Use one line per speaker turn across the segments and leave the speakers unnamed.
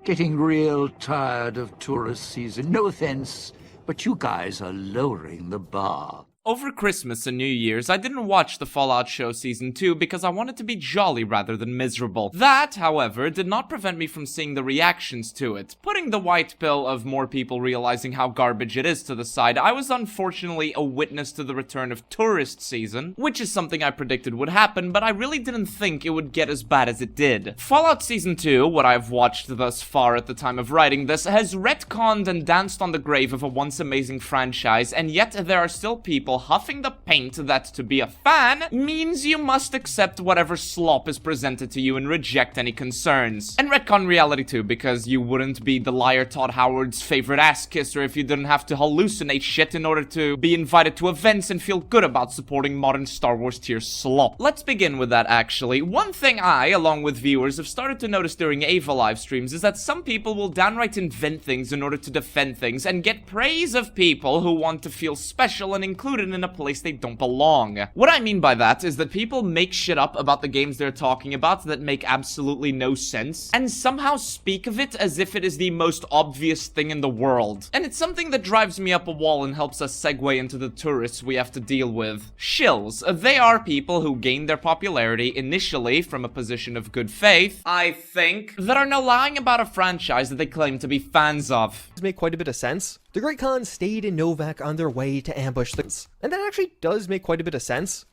Getting real tired of tourist season. No offense, but you guys are lowering the bar.
Over Christmas and New Year's, I didn't watch the Fallout show Season 2 because I wanted to be jolly rather than miserable. That, however, did not prevent me from seeing the reactions to it. Putting the white pill of more people realizing how garbage it is to the side, I was unfortunately a witness to the return of tourist season, which is something I predicted would happen, but I really didn't think it would get as bad as it did. Fallout Season 2, what I've watched thus far at the time of writing this, has retconned and danced on the grave of a once amazing franchise, and yet there are still people huffing the paint that to be a fan means you must accept whatever slop is presented to you and reject any concerns. And retcon reality too, because you wouldn't be the liar Todd Howard's favorite ass kisser if you didn't have to hallucinate shit in order to be invited to events and feel good about supporting modern Star Wars tier slop. Let's begin with that actually. One thing I, along with viewers, have started to notice during Ava live streams is that some people will downright invent things in order to defend things and get praise of people who want to feel special and included in a place they don't belong. What I mean by that is that people make shit up about the games they're talking about that make absolutely no sense and somehow speak of it as if it is the most obvious thing in the world. And it's something that drives me up a wall and helps us segue into the tourists we have to deal with. Shills. They are people who gain their popularity initially from a position of good faith, I think, that are now lying about a franchise that they claim to be fans of.
Does make quite a bit of sense. The Great Khan stayed in Novak on their way to ambush the... And that actually does make quite a bit of sense.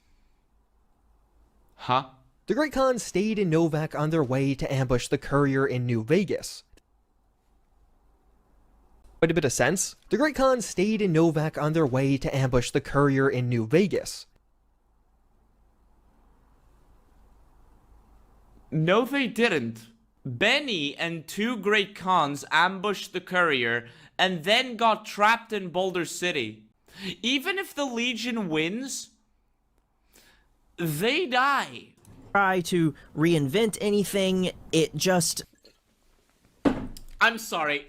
Huh?
The Great Khan stayed in Novak on their way to ambush the courier in New Vegas. Quite a bit of sense. The Great Khan stayed in Novak on their way to ambush the courier in New Vegas.
No, they didn't. Benny and two Great Khans ambushed the courier and then got trapped in Boulder City. Even if the Legion wins, they die.
Try to reinvent anything, it just...
I'm sorry.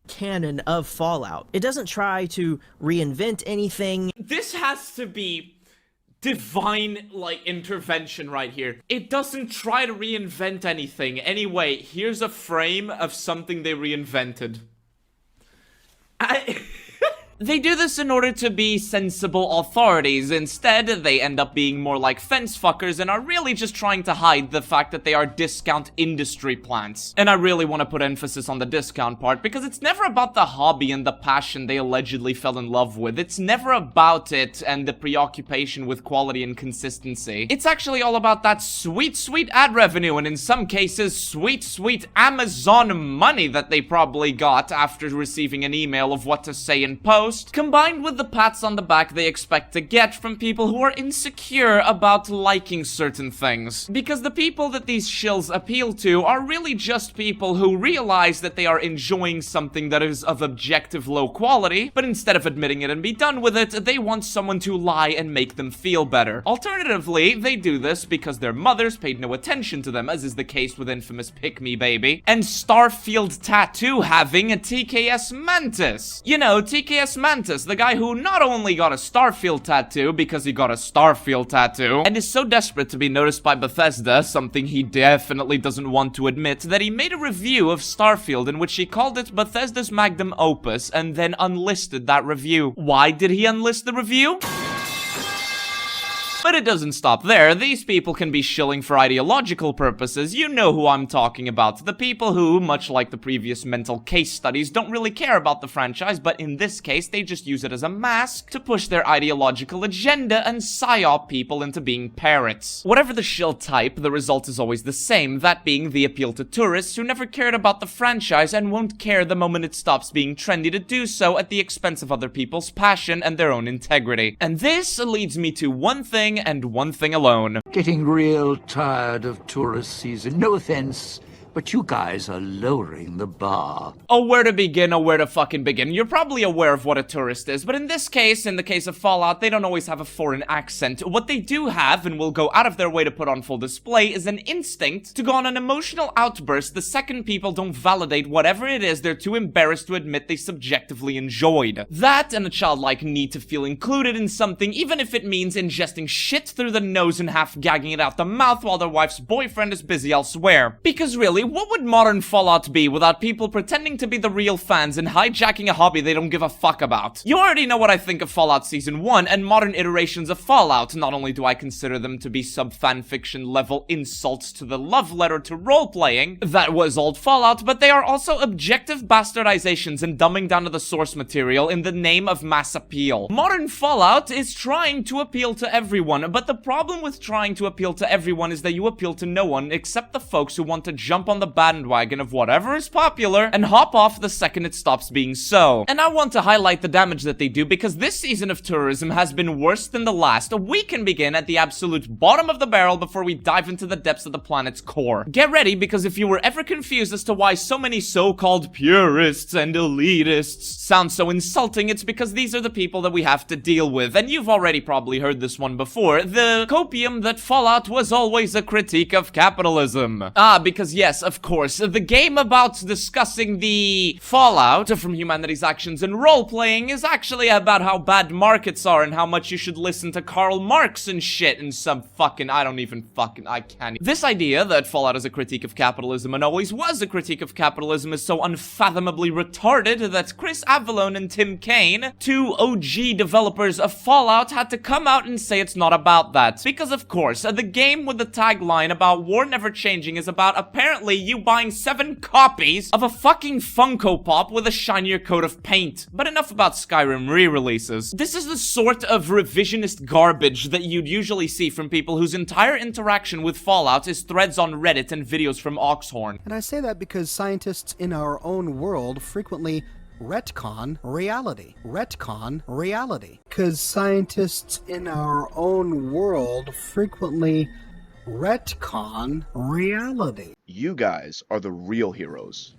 Canon of Fallout. It doesn't try to reinvent anything.
This has to be divine, intervention right here. It doesn't try to reinvent anything. Anyway, here's a frame of something they reinvented. They do this in order to be sensible authorities. Instead, they end up being more like fence fuckers and are really just trying to hide the fact that they are discount industry plants. And I really want to put emphasis on the discount part because it's never about the hobby and the passion they allegedly fell in love with. It's never about it and the preoccupation with quality and consistency. It's actually all about that sweet, sweet ad revenue and in some cases, sweet, sweet Amazon money that they probably got after receiving an email of what to say in post, combined with the pats on the back they expect to get from people who are insecure about liking certain things. Because the people that these shills appeal to are really just people who realize that they are enjoying something that is of objective low quality, but instead of admitting it and be done with it, they want someone to lie and make them feel better. Alternatively, they do this because their mothers paid no attention to them, as is the case with infamous Pick Me Baby, and Starfield Tattoo having a TKS Mantis. You know, TKS Mantis, the guy who not only got a Starfield tattoo because he got a Starfield tattoo, and is so desperate to be noticed by Bethesda, something he definitely doesn't want to admit, that he made a review of Starfield in which he called it Bethesda's magnum opus and then unlisted that review. Why did he unlist the review? But it doesn't stop there. These people can be shilling for ideological purposes. You know who I'm talking about. The people who, much like the previous mental case studies, don't really care about the franchise, but in this case, they just use it as a mask to push their ideological agenda and psyop people into being parrots. Whatever the shill type, the result is always the same, that being the appeal to tourists who never cared about the franchise and won't care the moment it stops being trendy to do so at the expense of other people's passion and their own integrity. And this leads me to one thing and one thing alone.
Getting real tired of tourist season. No offense, but you guys are lowering the bar.
Oh, where to begin, oh, where to fucking begin. You're probably aware of what a tourist is, but in this case, in the case of Fallout, they don't always have a foreign accent. What they do have, and will go out of their way to put on full display, is an instinct to go on an emotional outburst the second people don't validate whatever it is they're too embarrassed to admit they subjectively enjoyed. That and a childlike need to feel included in something, even if it means ingesting shit through the nose and half gagging it out the mouth while their wife's boyfriend is busy elsewhere. Because really, what would modern Fallout be without people pretending to be the real fans and hijacking a hobby they don't give a fuck about? You already know what I think of Fallout Season 1 and modern iterations of Fallout. Not only do I consider them to be sub-fanfiction level insults to the love letter to role-playing that was old Fallout, but they are also objective bastardizations and dumbing down to the source material in the name of mass appeal. Modern Fallout is trying to appeal to everyone, but the problem with trying to appeal to everyone is that you appeal to no one except the folks who want to jump on the bandwagon of whatever is popular and hop off the second it stops being so. And I want to highlight the damage that they do because this season of tourism has been worse than the last. We can begin at the absolute bottom of the barrel before we dive into the depths of the planet's core. Get ready, because if you were ever confused as to why so many so-called purists and elitists sound so insulting, it's because these are the people that we have to deal with. And you've already probably heard this one before. The copium that Fallout was always a critique of capitalism. Because yes, of course, the game about discussing the fallout from humanity's actions in role-playing is actually about how bad markets are and how much you should listen to Karl Marx and shit and some fucking, I can't. This idea that Fallout is a critique of capitalism and always was a critique of capitalism is so unfathomably retarded that Chris Avallone and Tim Kaine, two OG developers of Fallout, had to come out and say it's not about that. Because of course, the game with the tagline about war never changing is about apparently you buying 7 copies of a fucking Funko Pop with a shinier coat of paint. But enough about Skyrim re-releases. This is the sort of revisionist garbage that you'd usually see from people whose entire interaction with Fallout is threads on Reddit and videos from Oxhorn.
And I say that because scientists in our own world frequently retcon reality. Retcon reality. Because scientists in our own world frequently retcon reality.
You guys are the real heroes.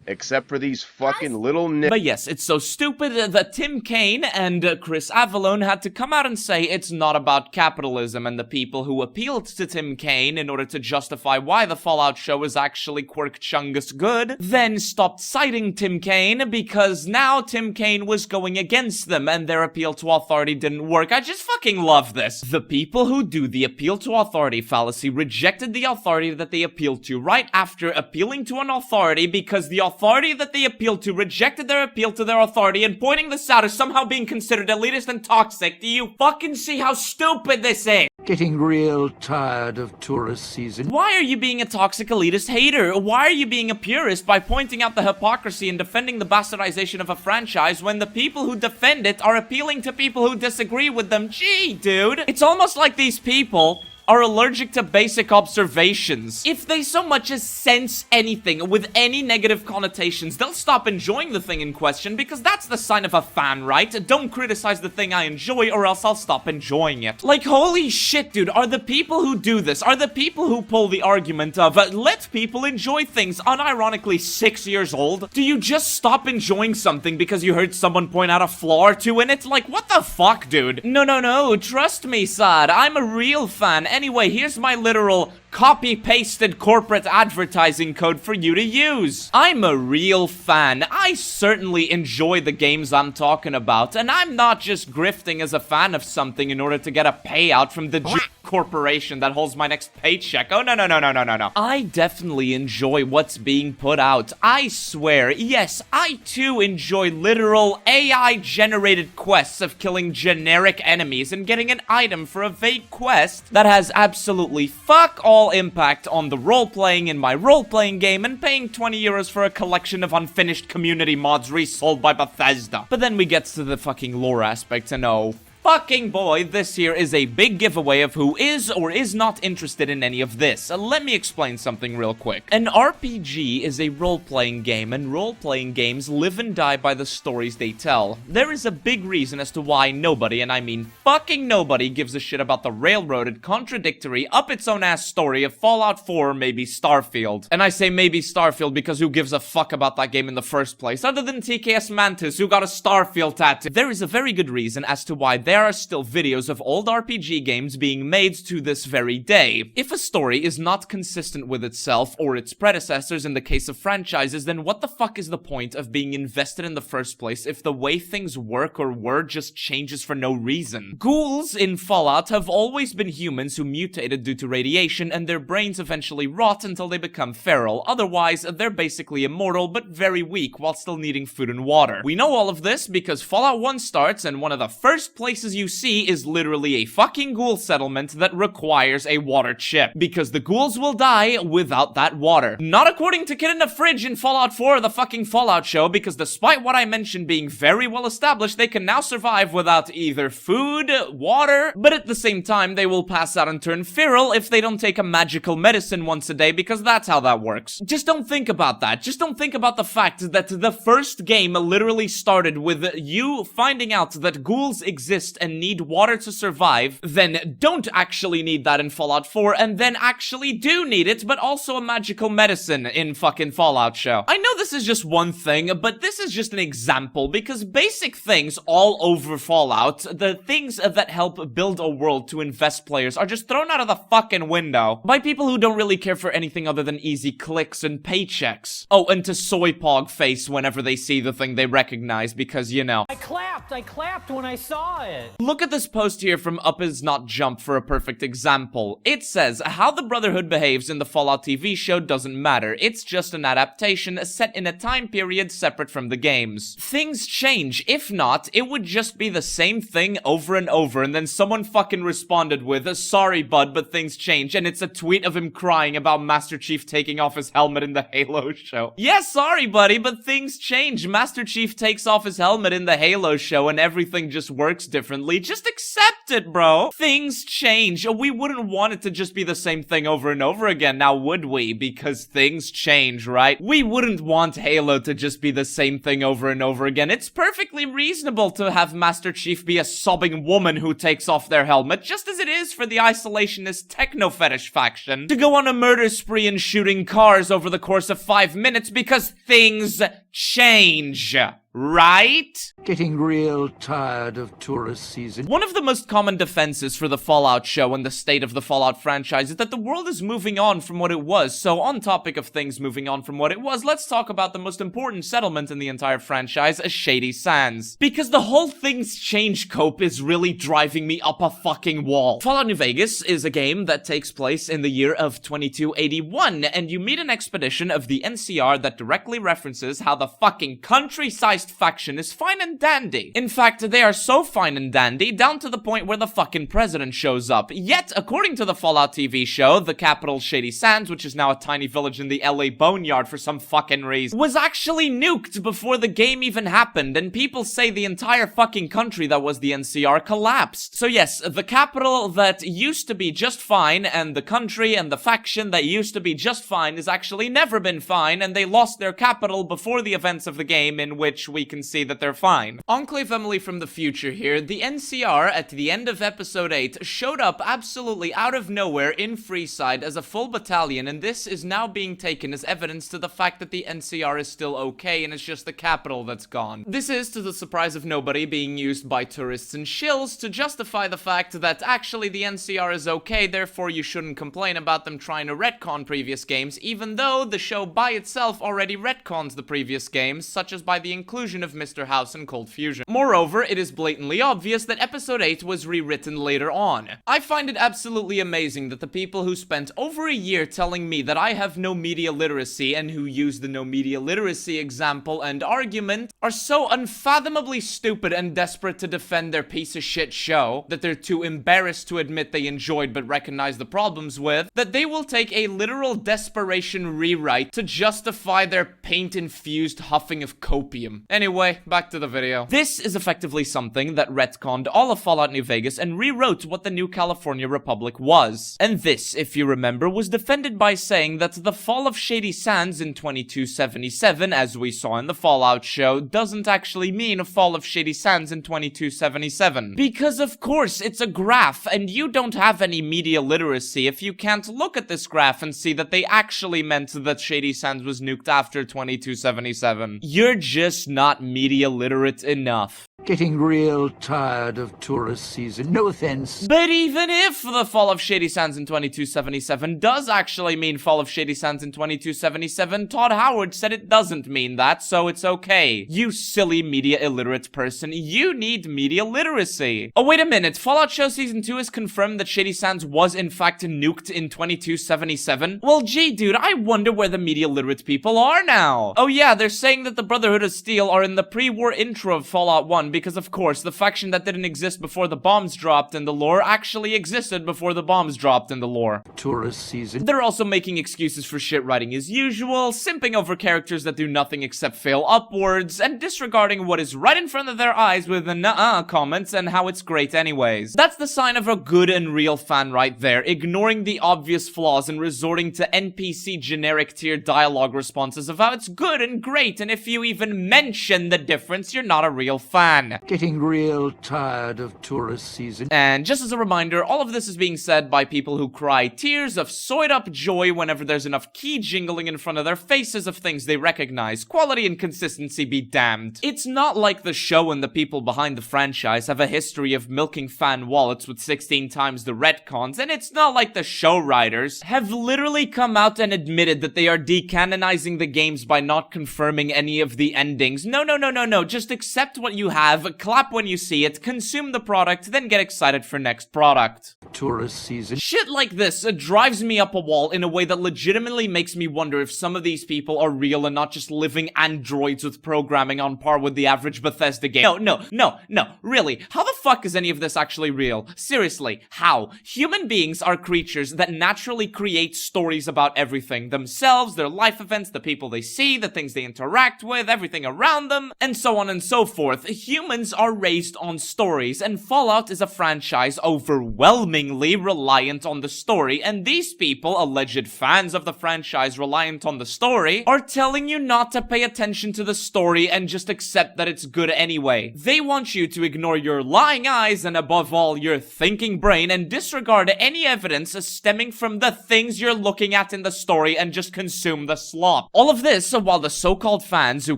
Except for these fucking little
But yes, it's so stupid that Tim Kaine and Chris Avallone had to come out and say it's not about capitalism, and the people who appealed to Tim Kaine in order to justify why the Fallout show is actually Quirk Chungus good, then stopped citing Tim Kaine because now Tim Kaine was going against them and their appeal to authority didn't work. I just fucking love this. The people who do the appeal to authority fallacy rejected the authority that they appealed to right after appealing to an authority because the authority that they appealed to rejected their appeal to their authority and pointing this out as somehow being considered elitist and toxic. Do you fucking see how stupid this is?
Getting real tired of tourist season.
Why are you being a toxic elitist hater? Why are you being a purist by pointing out the hypocrisy and defending the bastardization of a franchise when the people who defend it are appealing to people who disagree with them? Gee, dude. It's almost like these people are allergic to basic observations. If they so much as sense anything with any negative connotations, they'll stop enjoying the thing in question because that's the sign of a fan, right? Don't criticize the thing I enjoy or else I'll stop enjoying it. Like, holy shit, dude, are the people who do this, are the people who pull the argument of let people enjoy things unironically 6 years old? Do you just stop enjoying something because you heard someone point out a flaw or two in it? Like, what the fuck, dude? No, trust me, Sad, I'm a real fan. Anyway, here's my literal copy-pasted corporate advertising code for you to use. I'm a real fan. I certainly enjoy the games I'm talking about, and I'm not just grifting as a fan of something in order to get a payout from the corporation that holds my next paycheck. Oh, no. I definitely enjoy what's being put out. I swear, yes, I too enjoy literal AI-generated quests of killing generic enemies and getting an item for a vague quest that has absolutely fuck all impact on the role-playing in my role-playing game and paying 20 euros for a collection of unfinished community mods resold by Bethesda. But then we get to the fucking lore aspect and oh, fucking boy, this here is a big giveaway of who is or is not interested in any of this. Let me explain something real quick. An RPG is a role-playing game, and role-playing games live and die by the stories they tell. There is a big reason as to why nobody, and I mean fucking nobody, gives a shit about the railroaded, contradictory, up-its-own-ass story of Fallout 4 or maybe Starfield. And I say maybe Starfield because who gives a fuck about that game in the first place, other than TKS Mantis, who got a Starfield tattoo. There is a very good reason as to why they there are still videos of old RPG games being made to this very day. If a story is not consistent with itself or its predecessors in the case of franchises, then what the fuck is the point of being invested in the first place if the way things work or were just changes for no reason? Ghouls in Fallout have always been humans who mutated due to radiation, and their brains eventually rot until they become feral. Otherwise, they're basically immortal but very weak while still needing food and water. We know all of this because Fallout 1 starts and one of the first places you see is literally a fucking ghoul settlement that requires a water chip, because the ghouls will die without that water. Not according to Kid in the Fridge in Fallout 4, the fucking Fallout show, because despite what I mentioned being very well established, they can now survive without either food, water, but at the same time they will pass out and turn feral if they don't take a magical medicine once a day, because that's how that works. Just don't think about that. Just don't think about the fact that the first game literally started with you finding out that ghouls exist and need water to survive, then don't actually need that in Fallout 4, and then actually do need it, but also a magical medicine in fucking Fallout show. I know this is just one thing, but this is just an example, because basic things all over Fallout, the things that help build a world to invest players, are just thrown out of the fucking window by people who don't really care for anything other than easy clicks and paychecks. Oh, and to soy pog face whenever they see the thing they recognize, because, you know. I clapped when I saw it. Look at this post here from Up Is Not Jump for a perfect example. It says, how the Brotherhood behaves in the Fallout TV show doesn't matter. It's just an adaptation set in a time period separate from the games. Things change. If not, it would just be the same thing over and over, and then someone fucking responded with, sorry bud, but things change, and it's a tweet of him crying about Master Chief taking off his helmet in the Halo show. Yeah, sorry buddy, but things change. Master Chief takes off his helmet in the Halo show and everything just works differently. Just accept it, bro. Things change. We wouldn't want it to just be the same thing over and over again, now would we? Because things change, right? We wouldn't want Halo to just be the same thing over and over again. It's perfectly reasonable to have Master Chief be a sobbing woman who takes off their helmet, just as it is for the isolationist techno-fetish faction to go on a murder spree and shooting cars over the course of 5 minutes, because things change. Right?
Getting real tired of tourist season.
One of the most common defenses for the Fallout show and the state of the Fallout franchise is that the world is moving on from what it was. So on topic of things moving on from what it was, let's talk about the most important settlement in the entire franchise, Shady Sands. Because the whole things change cope is really driving me up a fucking wall. Fallout New Vegas is a game that takes place in the year of 2281, and you meet an expedition of the NCR that directly references how the fucking country-sized faction is fine and dandy. In fact, they are so fine and dandy down to the point where the fucking president shows up. Yet, according to the Fallout TV show, the capital Shady Sands, which is now a tiny village in the LA Boneyard for some fucking reason, was actually nuked before the game even happened, and people say the entire fucking country that was the NCR collapsed. So yes, the capital that used to be just fine, and the country and the faction that used to be just fine has actually never been fine, and they lost their capital before the events of the game, in which we can see that they're fine. Enclave Emily from the future here, the NCR at the end of episode 8 showed up absolutely out of nowhere in Freeside as a full battalion, and this is now being taken as evidence to the fact that the NCR is still okay and it's just the capital that's gone. This is, to the surprise of nobody, being used by tourists and shills to justify the fact that actually the NCR is okay, therefore you shouldn't complain about them trying to retcon previous games, even though the show by itself already retcons the previous games, such as by the inclusion of Mr. House and Cold Fusion. Moreover, it is blatantly obvious that episode 8 was rewritten later on. I find it absolutely amazing that the people who spent over a year telling me that I have no media literacy and who use the no media literacy example and argument are so unfathomably stupid and desperate to defend their piece of shit show that they're too embarrassed to admit they enjoyed but recognize the problems with, that they will take a literal desperation rewrite to justify their paint-infused huffing of copium. Anyway, back to the video. This is effectively something that retconned all of Fallout New Vegas and rewrote what the New California Republic was. And this, if you remember, was defended by saying that the fall of Shady Sands in 2277, as we saw in the Fallout show, doesn't actually mean a fall of Shady Sands in 2277. Because of course, it's a graph, and you don't have any media literacy if you can't look at this graph and see that they actually meant that Shady Sands was nuked after 2277. You're just not media literate enough.
Getting real tired of tourist season. No offense.
But even if the fall of Shady Sands in 2277 does actually mean fall of Shady Sands in 2277, Todd Howard said it doesn't mean that, so it's okay. You silly media illiterate person, you need media literacy. Oh, wait a minute, Fallout Show Season 2 has confirmed that Shady Sands was in fact nuked in 2277? Well, gee, dude, I wonder where the media literate people are now. Oh yeah, they're saying that the Brotherhood of Steel are in the pre-war intro of Fallout 1 because, of course, the faction that didn't exist before the bombs dropped in the lore actually existed before the bombs dropped in the lore.
Tourist season.
They're also making excuses for shit writing as usual, simping over characters that do nothing except fail upwards, and disregarding what is right in front of their eyes with the nuh-uh comments and how it's great anyways. That's the sign of a good and real fan right there, ignoring the obvious flaws and resorting to NPC generic tier dialogue responses of how it's good and great, and if you even mention the difference, you're not a real fan.
Getting real tired of tourist season.
And just as a reminder, all of this is being said by people who cry tears of soyed up joy whenever there's enough key jingling in front of their faces of things they recognize. Quality and consistency be damned. It's not like the show and the people behind the franchise have a history of milking fan wallets with 16 times the retcons, and it's not like the show writers have literally come out and admitted that they are decanonizing the games by not confirming any of the endings. No, just accept what you have, clap when you see it, consume the product, then get excited for next product.
Tourist season.
Shit like this drives me up a wall in a way that legitimately makes me wonder if some of these people are real and not just living androids with programming on par with the average Bethesda game. No, really, how the fuck is any of this actually real? Seriously, how? Human beings are creatures that naturally create stories about everything. Themselves, their life events, the people they see, the things they interact with, everything around them, and so on and so forth. Humans are raised on stories, and Fallout is a franchise overwhelmingly reliant on the story, and these people, alleged fans of the franchise reliant on the story, are telling you not to pay attention to the story and just accept that it's good anyway. They want you to ignore your lying eyes and above all your thinking brain and disregard any evidence stemming from the things you're looking at in the story and just consume the slop. All of this while the so-called fans who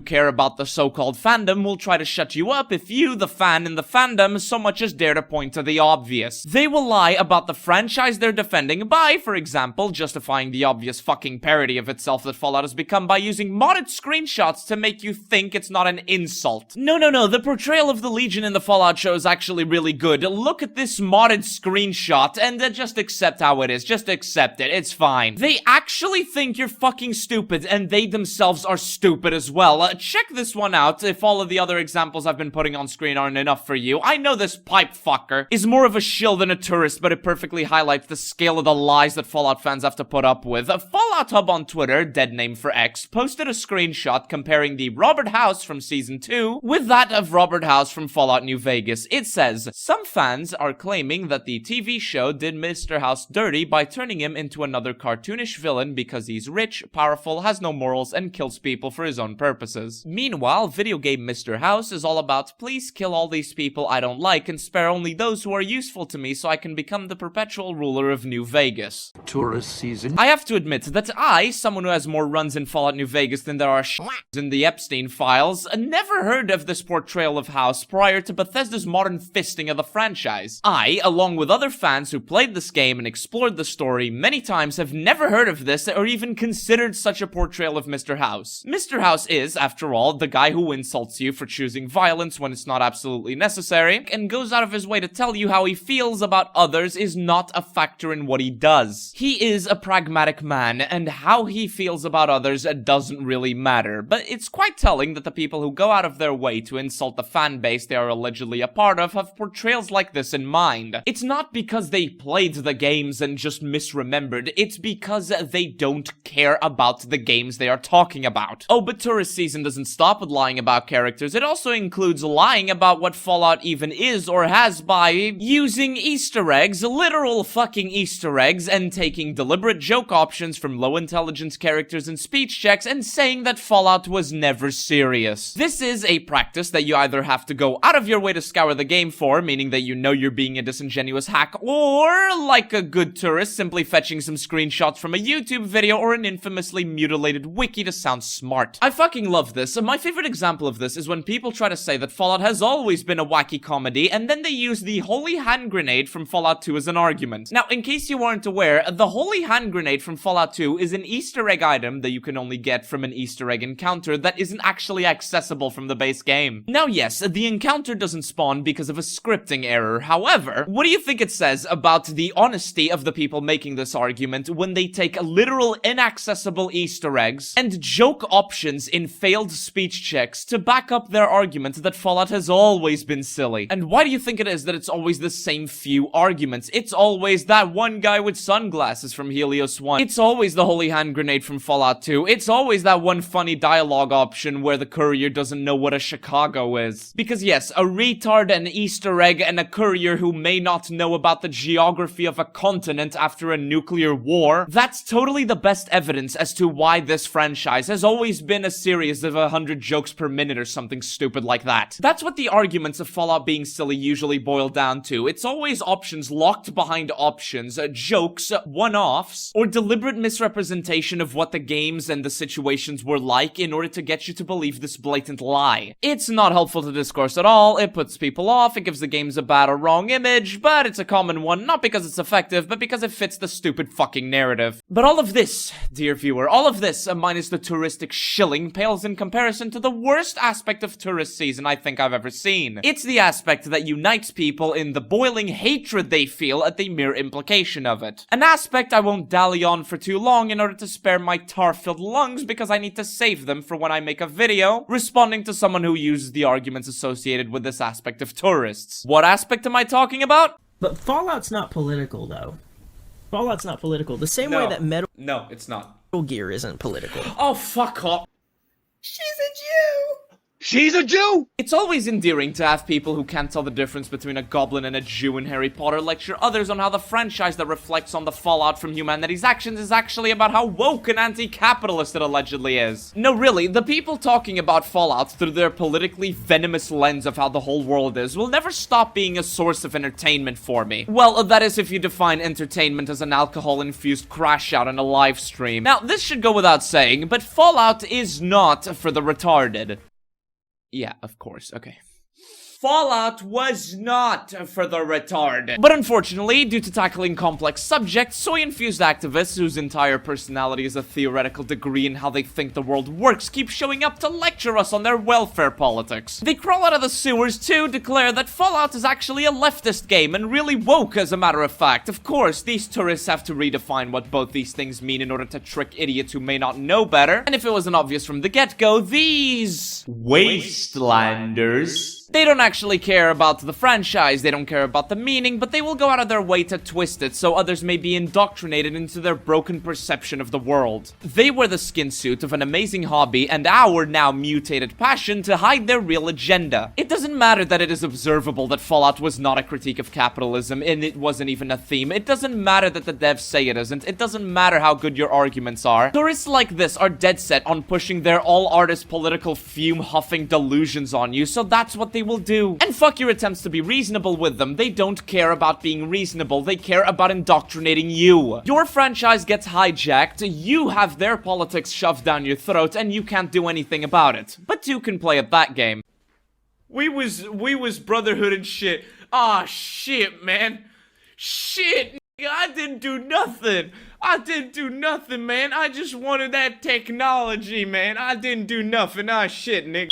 care about the so-called fandom will try to shut you up if you, the fan in the fandom, so much as dare to point to the obvious. They will lie about the franchise they're defending by, for example, justifying the obvious fucking parody of itself that Fallout has become by using modded screenshots to make you think it's not an insult. No, the portrayal of the Legion in the Fallout show is actually really good. Look at this modded screenshot and just accept how it is. Just accept it. It's fine. They actually think you're fucking stupid, and they themselves are stupid as well. Check this one out if all of the other examples I've been putting on screen aren't enough for you. I know this pipe fucker is more of a shill than a tourist, but it perfectly highlights the scale of the lies that Fallout fans have to put up with. Fallout Hub on Twitter, dead name for X, posted a screenshot comparing the Robert House from Season 2 with that of Robert House from Fallout New Vegas. It says, some fans are claiming that the TV show did Mr. House dirty by turning him into another cartoonish villain because he's rich, powerful, has no morals, and kills people for his own purposes. Meanwhile, video game Mr. House is all about, please kill all these people I don't like and spare only those who are useful to me so I can become the perpetual ruler of New Vegas.
Tourist season.
I have to admit that I, someone who has more runs in Fallout New Vegas than there are in the Epstein files, never heard of this portrayal of House prior to Bethesda's modern fisting of the franchise. I, along with other fans who played this game and explored the story many times, have never heard of this or even considered such a portrayal of Mr. House. Mr. House is, after all, the guy who insults you for choosing violence when it's not absolutely necessary, and goes out of his way to tell you how he feels about others is not a factor in what he does. He is a pragmatic man, and how he feels about others doesn't really matter, but it's quite telling that the people who go out of their way to insult the fan base they are allegedly a part of have portrayals like this in mind. It's not because they played the games and just misremembered, it's because they don't care about the games they are talking about. Oh, but Tourist Season doesn't stop with lying about characters, it also includes lying about what Fallout even is or has by using Easter eggs, literal fucking Easter eggs, and taking deliberate joke options from low intelligence characters and speech checks and saying that Fallout was never serious. This is a practice that you either have to go out of your way to scour the game for, meaning that you know you're being a disingenuous hack, or, like a good tourist, simply fetching some screenshots from a YouTube video or an infamously mutilated wiki to sound smart. I fucking love this. My favorite example of this is when people try to say that Fallout has always been a wacky comedy, and then they use the holy hand grenade from Fallout 2 as an argument. Now, in case you aren't aware, the holy hand grenade from Fallout 2 is an Easter egg item that you can only get from an Easter egg encounter that isn't actually accessible from the base game. Now, yes, the encounter doesn't spawn because of a scripting error. However, what do you think it says about the honesty of the people making this argument when they take literal inaccessible Easter eggs and joke options in failed speech checks to back up their argument that Fallout has always been silly? And why do you think it is that it's always the same few arguments? It's always that one guy with sunglasses from Helios 1. It's always the holy hand grenade from Fallout 2. It's always that one funny dialogue option where the courier doesn't know what a Chicago is. Because yes, a retard, an Easter egg, and a courier who may not know about the geography of a continent after a nuclear war, that's totally the best evidence as to why this franchise has always been a series of 100 jokes per minute or something stupid like that. That's what the arguments of Fallout being silly usually boil down to. It's always options locked behind options, jokes, one-offs, or deliberate misrepresentation of what the games and the situations were like in order to get you to believe this blatant lie. It's not helpful to discourse at all, it puts people off, it gives the games a bad or wrong image, but it's a common one, not because it's effective, but because it fits the stupid fucking narrative. But all of this, dear viewer, all of this, minus the touristic shilling, pales in comparison to the worst aspect of tourist season I think I've ever seen. It's the aspect that unites people in the boiling hatred they feel at the mere implication of it. An aspect I won't dally on for too long in order to spare my tar-filled lungs because I need to save them for when I make a video responding to someone who uses the arguments associated with this aspect of tourists. What aspect am I talking about?
But Fallout's not political, though. Fallout's not political. The same way that Metal
No, it's not.
Gear isn't political.
Oh, fuck off.
She's a Jew!
She's a Jew!
It's always endearing to have people who can't tell the difference between a goblin and a Jew in Harry Potter lecture others on how the franchise that reflects on the fallout from humanity's actions is actually about how woke and anti-capitalist it allegedly is. No, really, the people talking about Fallout through their politically venomous lens of how the whole world is will never stop being a source of entertainment for me. Well, that is if you define entertainment as an alcohol-infused crash out on a live stream. Now, this should go without saying, but Fallout is not for the retarded. Yeah, of course, okay. Fallout was not for the retarded. But unfortunately, due to tackling complex subjects, soy-infused activists whose entire personality is a theoretical degree in how they think the world works keep showing up to lecture us on their welfare politics. They crawl out of the sewers to declare that Fallout is actually a leftist game and really woke, as a matter of fact. Of course, these tourists have to redefine what both these things mean in order to trick idiots who may not know better. And if it wasn't obvious from the get-go, these wastelanders, they don't actually care about the franchise, they don't care about the meaning, but they will go out of their way to twist it so others may be indoctrinated into their broken perception of the world. They wear the skin suit of an amazing hobby and our now mutated passion to hide their real agenda. It doesn't matter that it is observable that Fallout was not a critique of capitalism and it wasn't even a theme. It doesn't matter that the devs say it isn't. It doesn't matter how good your arguments are. Tourists like this are dead set on pushing their all-artist political fume-huffing delusions on you, so that's what they will do. And fuck your attempts to be reasonable with them. They don't care about being reasonable. They care about indoctrinating you. Your franchise gets hijacked, you have their politics shoved down your throat, and you can't do anything about it. But two can play at that game. We was brotherhood and shit. Ah, shit, man. Shit, nigga, I didn't do nothing. I didn't do nothing, man. I just wanted that technology, man. I didn't do nothing. Ah, shit, nigga.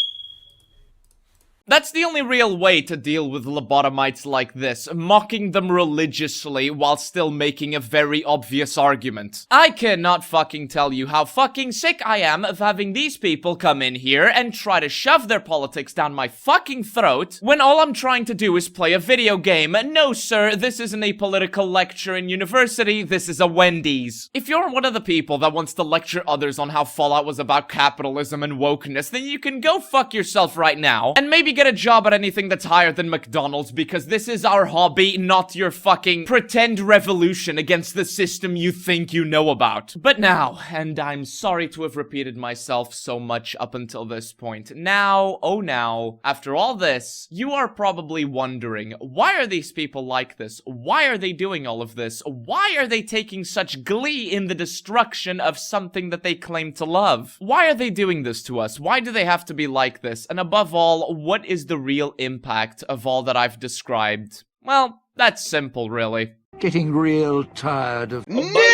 That's the only real way to deal with lobotomites like this, mocking them religiously while still making a very obvious argument. I cannot fucking tell you how fucking sick I am of having these people come in here and try to shove their politics down my fucking throat when all I'm trying to do is play a video game. No, sir, this isn't a political lecture in university, this is a Wendy's. If you're one of the people that wants to lecture others on how Fallout was about capitalism and wokeness, then you can go fuck yourself right now, and maybe get a job at anything that's higher than McDonald's, because this is our hobby, not your fucking pretend revolution against the system you think you know about. But now, and I'm sorry to have repeated myself so much up until this point, now, oh now, after all this, you are probably wondering, why are these people like this? Why are they doing all of this? Why are they taking such glee in the destruction of something that they claim to love? Why are they doing this to us? Why do they have to be like this? And above all, what what is the real impact of all that I've described? Well, that's simple, really.
Getting real tired of...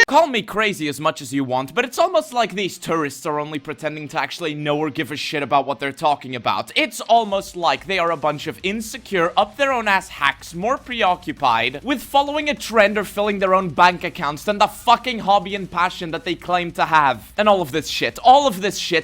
Call me crazy as much as you want, but it's almost like these tourists are only pretending to actually know or give a shit about what they're talking about. It's almost like they are a bunch of insecure, up-their-own-ass hacks more preoccupied with following a trend or filling their own bank accounts than the fucking hobby and passion that they claim to have. And all of this shit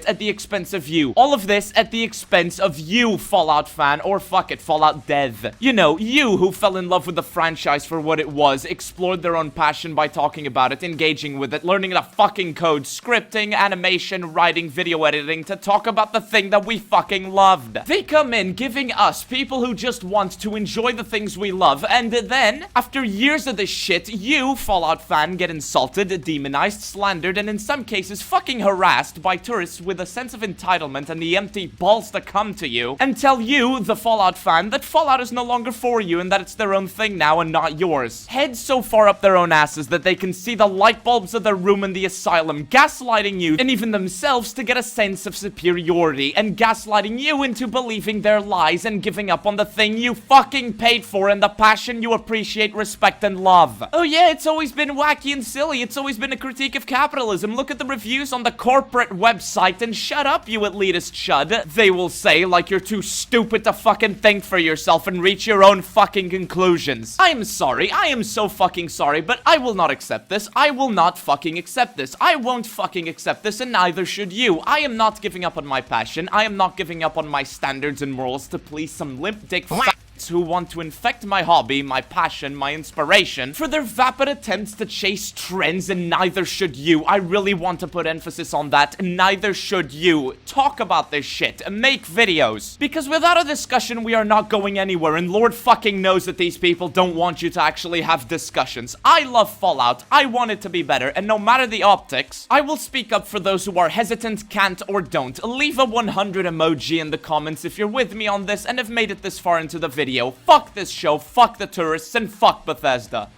at the expense of you. All of this at the expense of you, Fallout fan, or fuck it, Fallout dev. You know, you who fell in love with the franchise for what it was, explored their own passion by talking about it, engaging with it, learning the fucking code, scripting, animation, writing, video editing to talk about the thing that we fucking loved. They come in giving us, people who just want to enjoy the things we love, and then, after years of this shit, you, Fallout fan, get insulted, demonized, slandered, and in some cases fucking harassed by tourists with a sense of entitlement and the empty balls to come to you and tell you, the Fallout fan, that Fallout is no longer for you and that it's their own thing now and not yours. Heads so far up their own asses that they can see the light bulbs of their room in the asylum, gaslighting you and even themselves to get a sense of superiority, and gaslighting you into believing their lies and giving up on the thing you fucking paid for and the passion you appreciate, respect, and love. Oh yeah, it's always been wacky and silly. It's always been a critique of capitalism. Look at the reviews on the corporate website and shut up, you elitist chud. They will say, like you're too stupid to fucking think for yourself and reach your own fucking conclusions. I am sorry. I am so fucking sorry, but I will not accept this. I will not fucking accept this. I won't fucking accept this, and neither should you. I am not giving up on my passion. I am not giving up on my standards and morals to please some limp dick who want to infect my hobby, my passion, my inspiration for their vapid attempts to chase trends, and neither should you. I really want to put emphasis on that. Neither should you. Talk about this shit and make videos, because without a discussion we are not going anywhere, and Lord fucking knows that these people don't want you to actually have discussions. I love Fallout. I want it to be better, and no matter the optics, I will speak up for those who are hesitant, can't, or don't. Leave a 100 emoji in the comments if you're with me on this and have made it this far into the video. Fuck this show, fuck the tourists, and fuck Bethesda.